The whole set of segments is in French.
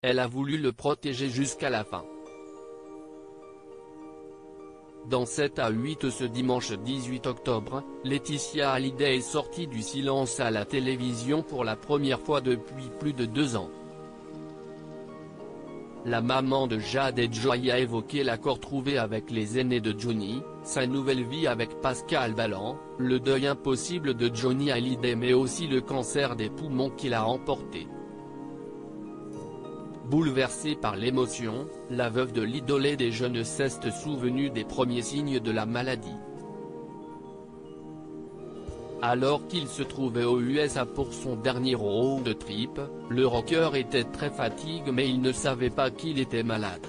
elle a voulu le protéger jusqu'à la fin. Dans 7 à 8 ce dimanche 18 octobre, Laetitia Hallyday est sortie du silence à la télévision pour la première fois depuis plus de 2 ans. La maman de Jade et Joy a évoqué l'accord trouvé avec les aînés de Johnny, sa nouvelle vie avec Pascal Ballan, le deuil impossible de Johnny Hallyday mais aussi le cancer des poumons qu'il a emporté. Bouleversée par l'émotion, la veuve de l'idolé des jeunes s'est souvenue des premiers signes de la maladie. Alors qu'il se trouvait aux USA pour son dernier road trip, le rocker était très fatigué mais il ne savait pas qu'il était malade.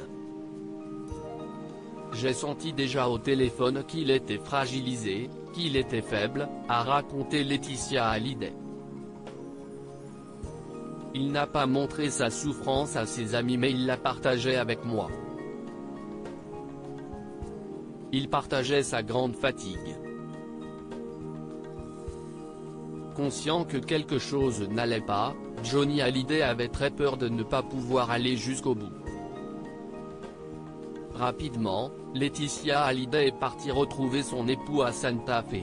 « J'ai senti déjà au téléphone qu'il était fragilisé, qu'il était faible », a raconté Laetitia Hallyday. Il n'a pas montré sa souffrance à ses amis mais il la partageait avec moi. Il partageait sa grande fatigue. Conscient que quelque chose n'allait pas, Johnny Hallyday avait très peur de ne pas pouvoir aller jusqu'au bout. Rapidement, Laetitia Hallyday est partie retrouver son époux à Santa Fe.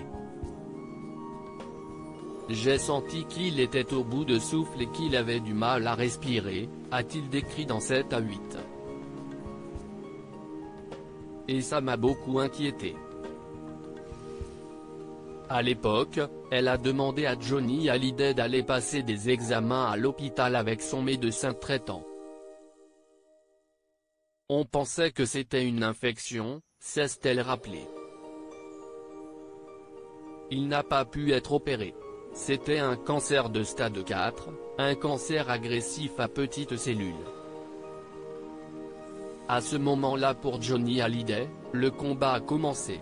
J'ai senti qu'il était au bout de souffle et qu'il avait du mal à respirer, a-t-il décrit dans 7 à 8. Et ça m'a beaucoup inquiété. À l'époque, elle a demandé à Johnny Hallyday d'aller passer des examens à l'hôpital avec son médecin traitant. On pensait que c'était une infection, s'est-elle rappelé. Il n'a pas pu être opéré. C'était un cancer de stade 4, un cancer agressif à petites cellules. À ce moment-là pour Johnny Hallyday, le combat a commencé.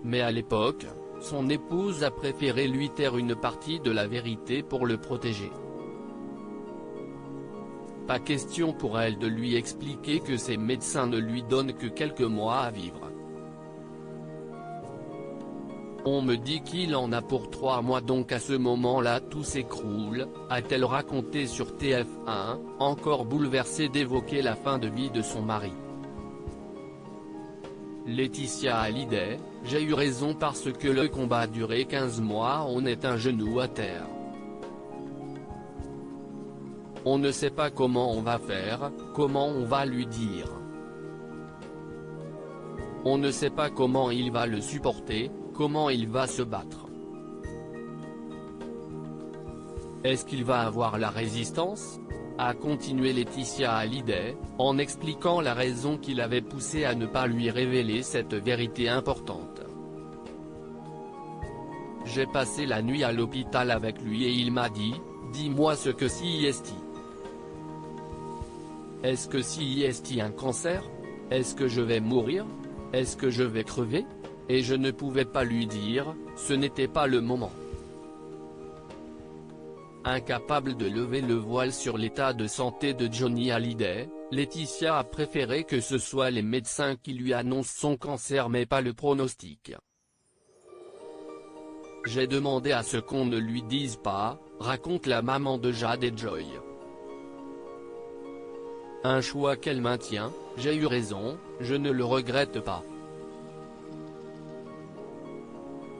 Mais à l'époque, son épouse a préféré lui taire une partie de la vérité pour le protéger. Pas question pour elle de lui expliquer que ses médecins ne lui donnent que quelques mois à vivre. On me dit qu'il en a pour 3 mois donc à ce moment-là tout s'écroule, a-t-elle raconté sur TF1, encore bouleversée d'évoquer la fin de vie de son mari. Laetitia Hallyday, j'ai eu raison parce que le combat a duré 15 mois, on est un genou à terre. On ne sait pas comment on va faire, comment on va lui dire. On ne sait pas comment il va le supporter, comment il va se battre. Est-ce qu'il va avoir la résistance ? A continué Laetitia Hallyday, en expliquant la raison qui l'avait poussé à ne pas lui révéler cette vérité importante. J'ai passé la nuit à l'hôpital avec lui et il m'a dit, dis-moi ce que CIST. Est-ce que CIST un cancer? Est-ce que je vais mourir? Est-ce que je vais crever? Et je ne pouvais pas lui dire, ce n'était pas le moment. Incapable de lever le voile sur l'état de santé de Johnny Hallyday, Laetitia a préféré que ce soit les médecins qui lui annoncent son cancer mais pas le pronostic. J'ai demandé à ce qu'on ne lui dise pas, raconte la maman de Jade et Joy. Un choix qu'elle maintient, j'ai eu raison, je ne le regrette pas.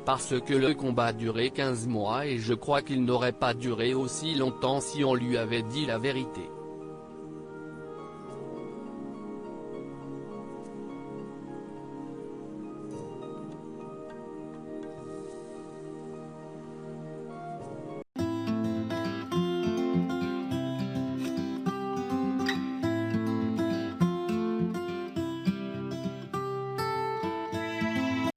Parce que le combat a duré 15 mois et je crois qu'il n'aurait pas duré aussi longtemps si on lui avait dit la vérité.